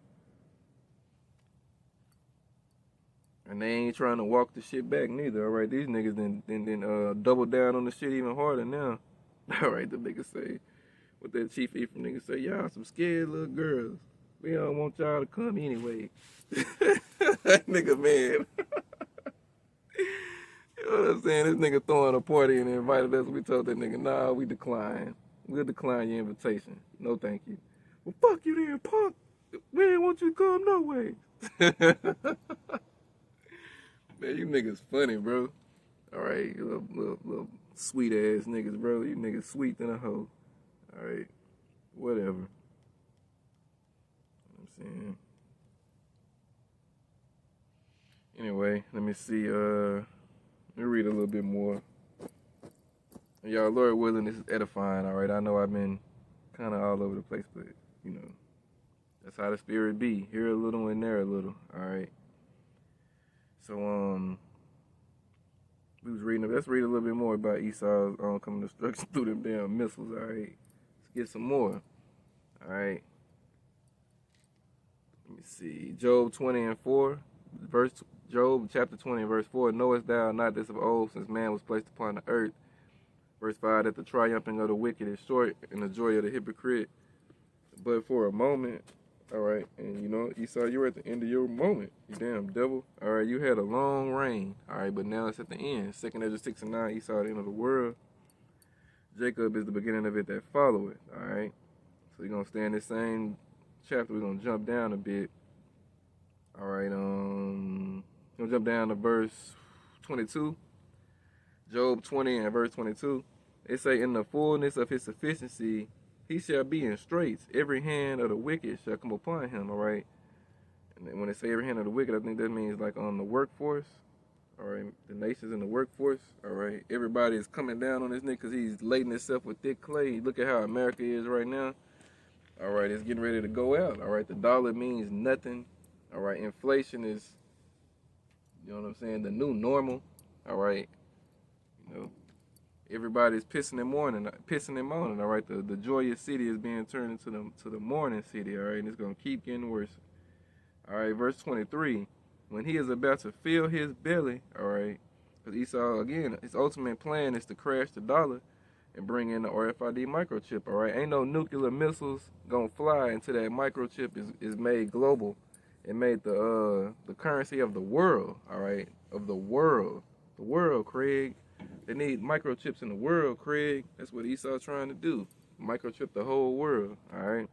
And they ain't trying to walk the shit back neither. All right, these niggas then double down on the shit even harder now. All right, the niggas say, what that Chief Ephraim nigga say, y'all some scared little girls. We don't want y'all to come anyway. That nigga, man. You know what I'm saying? This nigga throwing a party and invited us. We told that nigga, nah, we decline. We'll decline your invitation. No, thank you. Well, fuck you then, punk. We didn't want you to come no way. Man, you niggas funny, bro. All right, you little sweet ass niggas, bro. You niggas sweet than a hoe. All right, whatever. You know what I'm saying. Anyway, let me see. Let me read a little bit more. Y'all, Lord willing, this is edifying. All right, I know I've been kind of all over the place, but you know, that's how the spirit be. Here a little and there a little. All right. So we was reading. Let's read a little bit more about Esau's oncoming destruction through them damn missiles. All right, let's get some more. All right. Let me see. Job 20:4, Job chapter 20 verse 4. Knowest thou not this of old, since man was placed upon the earth? Verse 5. That the triumphing of the wicked is short, and the joy of the hypocrite but for a moment. All right, and you know, Esau, you're at the end of your moment, you damn devil. All right, you had a long reign. All right, but now it's at the end. 2 Ezra 6:9, Esau at the end of the world. Jacob is the beginning of it that follow it. All right, so you're gonna stay in this same chapter. We're gonna jump down a bit. All right, gonna jump down to verse 22. Job 20 and verse 22. They say, in the fullness of his sufficiency, he shall be in straits. Every hand of the wicked shall come upon him, all right? And then when they say every hand of the wicked, I think that means like on the workforce, all right? The nations in the workforce, all right? Everybody is coming down on this nigga because he's laden himself with thick clay. Look at how America is right now. All right, it's getting ready to go out, all right? The dollar means nothing, all right? Inflation is, you know what I'm saying, the new normal, all right? You know, everybody's pissing and mourning, all right? The joyous city is being turned into the mourning city, all right? And it's going to keep getting worse. All right, verse 23. When he is about to fill his belly, all right, because Esau, again, his ultimate plan is to crash the dollar and bring in the RFID microchip, all right? Ain't no nuclear missiles going to fly until that microchip is made global. It made the currency of the world, all right? Of the world. The world, Craig. They need microchips in the world, Craig. That's what Esau's trying to do. Microchip the whole world, all right?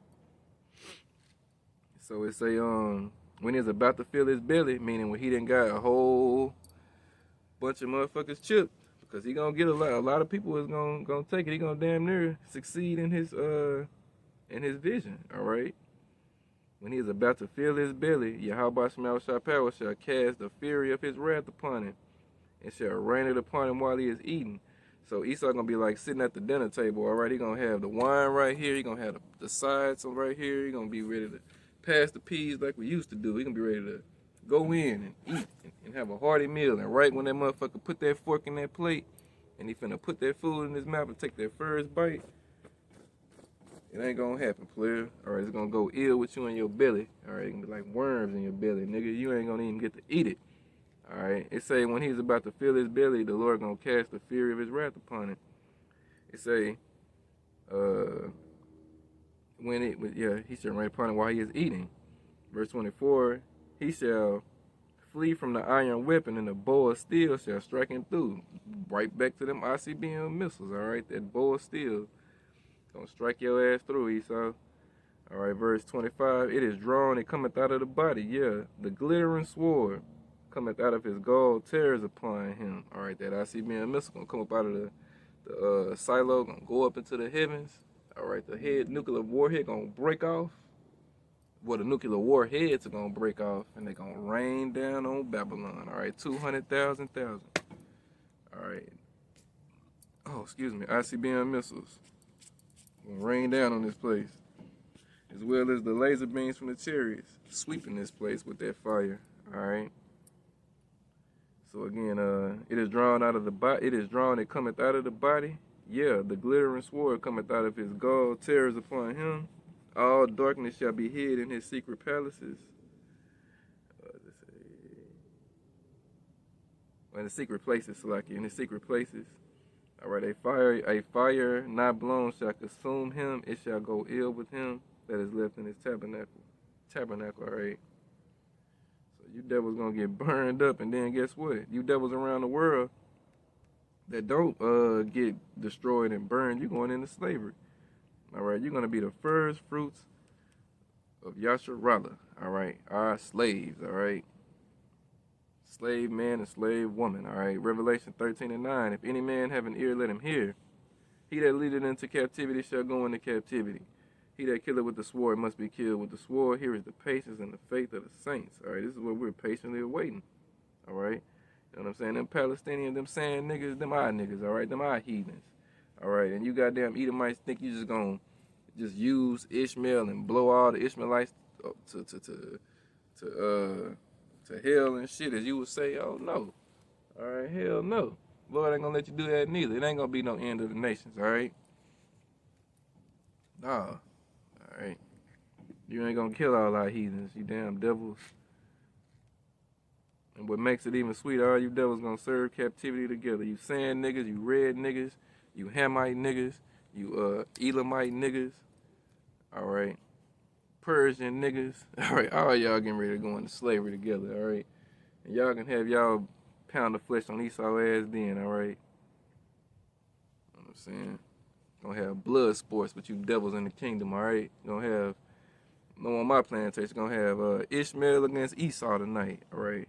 So it say, when he's about to fill his belly, meaning when he done got a whole bunch of motherfuckers chipped, because he gonna get a lot of people is gonna take it. He gonna damn near succeed in his vision, all right? When he is about to fill his belly, Yahweh Shemel Shapel shall cast the fury of his wrath upon him, and shall rain it upon him while he is eating. So Esau gonna be like sitting at the dinner table, all right? He gonna have the wine right here. He gonna have the sides right here. He gonna be ready to pass the peas like we used to do. He gonna be ready to go in and eat and have a hearty meal. And right when that motherfucker put that fork in that plate, and he finna put that food in his mouth and take that first bite, it ain't gonna happen, player. All right, it's gonna go ill with you in your belly. All right, it's gonna be like worms in your belly, nigga. You ain't gonna even get to eat it. All right, it say when he's about to fill his belly, the Lord gonna cast the fury of his wrath upon him. It say, he shall rain upon him while he is eating. Verse 24, he shall flee from the iron weapon, and the bow of steel shall strike him through. Right back to them ICBM missiles, all right? That bow of steel gonna strike your ass through, Esau. All right, verse 25, it is drawn, it cometh out of the body, yeah. The glittering sword cometh out of his gall, tears upon him. All right, that ICBM missile gonna come up out of the silo, gonna go up into the heavens. All right, the nuclear warhead gonna break off. Well, the nuclear warheads are gonna break off, and they gonna rain down on Babylon. All right, 200,000. All right. Oh, excuse me, ICBM missiles gonna rain down on this place, as well as the laser beams from the chariots sweeping this place with that fire. All right. So again, it is drawn out of the body. It is drawn. It cometh out of the body. Yeah, the glittering sword cometh out of his gall, tears upon him. All darkness shall be hid in his secret palaces. In the secret places, Salaki, in his secret places. All right, a fire not blown shall consume him. It shall go ill with him that is left in his tabernacle. All right. You devils gonna get burned up, and then guess what? You devils around the world that don't get destroyed and burned, you going into slavery. All right, you're gonna be the first fruits of Yasharallah. All right, our slaves. All right, slave man and slave woman. All right, Revelation 13:9. If any man have an ear, let him hear. He that leadeth into captivity shall go into captivity. He that killeth with the sword must be killed with the sword. Here is the patience and the faith of the saints. All right, this is what we're patiently awaiting. All right, you know what I'm saying? Them Palestinians, them sand niggas, them our niggas. All right, them our heathens. All right, and you goddamn Edomites think you just gonna just use Ishmael and blow all the Ishmaelites to hell and shit, as you would say. Oh no, all right, hell no. Lord ain't gonna let you do that neither. It ain't gonna be no end of the nations. All right, nah. All right, you ain't gonna kill all our heathens, you damn devils. And what makes it even sweeter, all you devils gonna serve captivity together. You sand niggas, you red niggas, you Hamite niggas, you Elamite niggas, all right, Persian niggas, all right, all y'all getting ready to go into slavery together, all right? And y'all can have y'all pound of flesh on Esau ass then, all right? You know what I'm saying? Gonna have blood sports with you devils in the kingdom, all right? Gonna have, no on my plantation, gonna have Ishmael against Esau tonight, all right?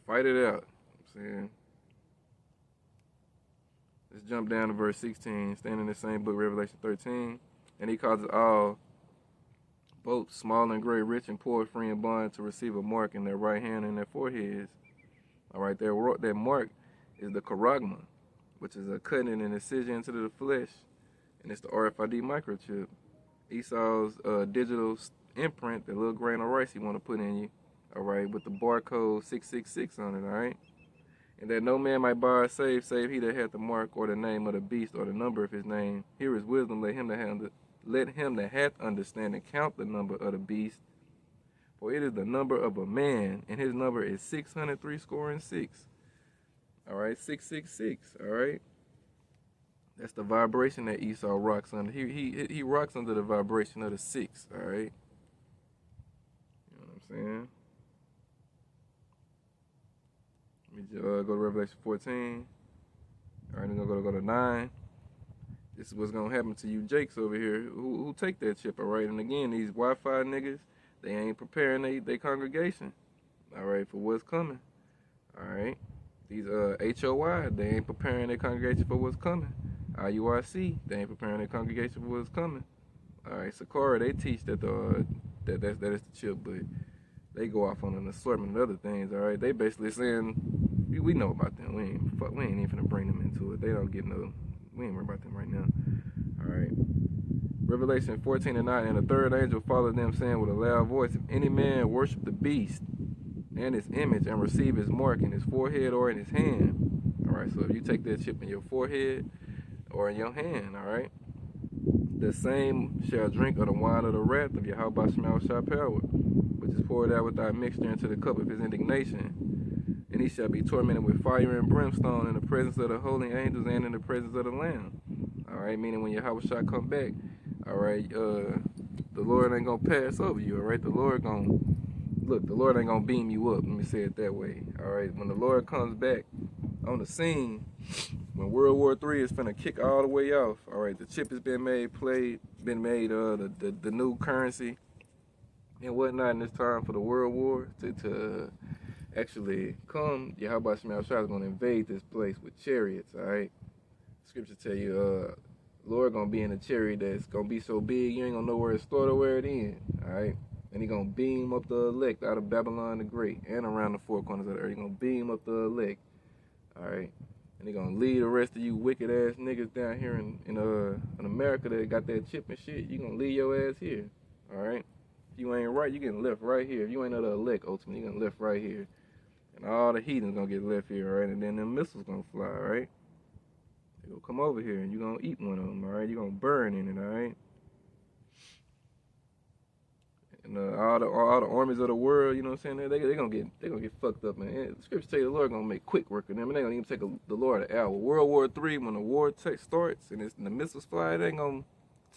Fight it out. You know what I'm saying? Let's jump down to verse 16, staying in the same book, Revelation 13. And he causes all, both small and great, rich and poor, free and bond, to receive a mark in their right hand and their foreheads. All right, that mark is the charagma, which is a cutting and incision into the flesh, and it's the RFID microchip. Esau's digital imprint, the little grain of rice he want to put in you, all right, with the barcode 666 on it, all right? And that no man might buy or save he that hath the mark or the name of the beast or the number of his name. Here is wisdom, let him that hath understanding count the number of the beast, for it is the number of a man, and his number is 636. All right, 666, all right? That's the vibration that Esau rocks under. He rocks under the vibration of the 6, all right? You know what I'm saying? Let me go to Revelation 14. All right, I'm gonna go to 9. This is what's gonna happen to you Jakes over here who take that chip, all right? And again, these Wi-Fi niggas, they ain't preparing their congregation, all right, for what's coming, all right? These HOI, they ain't preparing their congregation for what's coming. IUIC, they ain't preparing their congregation for what's coming. All right, Sakura, they teach that that is the chip, but they go off on an assortment of other things. All right, they basically saying we know about them. We ain't even gonna bring them into it. They don't get no. We ain't worried about them right now. All right. Revelation 14:9, and the third angel followed them, saying with a loud voice, if any man worship the beast and his image and receive his mark in his forehead or in his hand. All right, so if you take that chip in your forehead or in your hand, all right, the same shall drink of the wine of the wrath of Yahweh Shema Shah power, which is poured out without mixture into the cup of his indignation. And he shall be tormented with fire and brimstone in the presence of the holy angels and in the presence of the Lamb. All right, meaning when Yahweh Shah come back, all right, the Lord ain't gonna pass over you. All right, the Lord ain't gonna beam you up. Let me say it that way. All right, when the Lord comes back on the scene, when World War III is finna kick all the way off, all right, the chip has been made, the new currency and whatnot, and it's time for the World War to actually come. Yahweh Shema Shah is gonna invade this place with chariots. All right, scripture tell you, Lord gonna be in a chariot that's gonna be so big you ain't gonna know where it start or where it end. All right. And he gonna beam up the elect out of Babylon the Great and around the four corners of the earth. He gonna beam up the elect, all right. And he gonna lead the rest of you wicked ass niggas down here in America that got that chip and shit. You gonna leave your ass here, all right. If you ain't right, you getting left right here. If you ain't of the elect, ultimately, you getting left right here. And all the heathens gonna get left here, all right. And then them missiles gonna fly, all right. They gonna come over here and you gonna eat one of them, all right. You gonna burn in it, all right. And all the armies of the world, you know what I'm saying? They gonna get fucked up, man. And the scriptures tell you the Lord gonna make quick work of them, and they gonna even take the Lord an hour. World War III, when the war starts and the missiles fly, it ain't gonna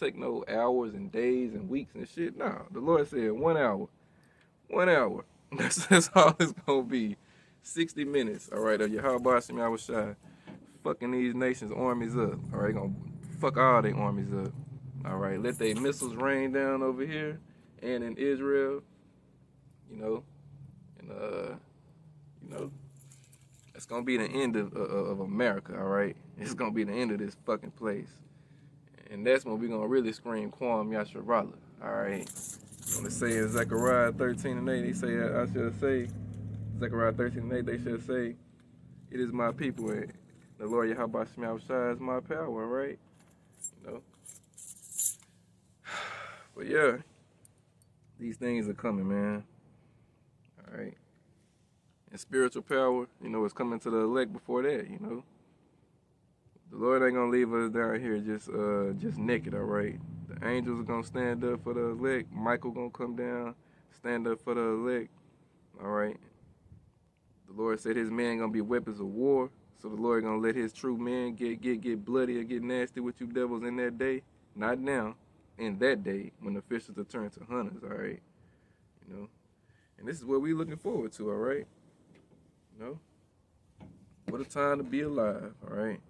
take no hours and days and weeks and shit. Nah, the Lord said 1 hour, 1 hour. That's all it's gonna be. 60 minutes, all right. Of Yahweh Shema Shah fucking these nations' armies up. All right, gonna fuck all their armies up. All right, let their missiles rain down over here and in Israel, you know, and it's gonna be the end of America. All right, it's gonna be the end of this fucking place, and that's when we gonna really scream Kwam Yasharallah. All right, when they say in Zechariah 13:8, they say I should say Zechariah 13:8, they should say, it is my people and the Lord Yahweh Shema Shah is my power. All right, you know. But yeah, these things are coming, man. All right. And spiritual power, you know, is coming to the elect before that, you know. The Lord ain't gonna leave us down here just naked, all right. The angels are gonna stand up for the elect. Michael gonna come down, stand up for the elect, all right. The Lord said his men gonna be weapons of war, so the Lord gonna let his true men get bloody or get nasty with you devils in that day. Not now, in that day when the fishes are turned to hunters, all right. You know, and this is what we looking forward to, all right. You know, what a time to be alive, all right.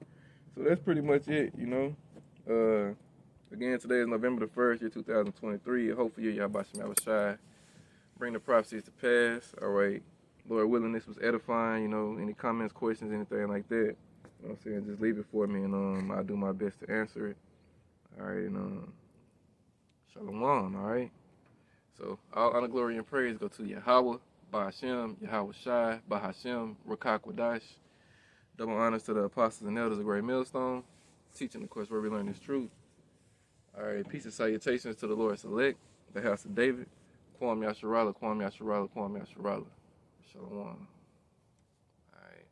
So that's pretty much it, you know. Again, today is November the 1st, year 2023. Hopefully, Yahweh Shema Shah bring the prophecies to pass, all right. Lord willing, this was edifying, you know. Any comments, questions, anything like that, you know what I'm saying, just leave it for me, and I'll do my best to answer it, all right. And shalom, all right. So all honor, glory, and praise go to Yahweh, Bahashem, Yahweh Shai, Bahashem, Rakak Wadash. Double honors to the apostles and elders of Great Millstone, teaching, of course, where we learn this truth. All right, peace and salutations to the Lord Select, the house of David. Kwam Yasharallah, Kwam Yasharallah, Kwam Yasharallah. Shalom. All right.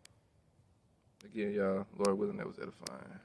Again, y'all, Lord willing, that was edifying.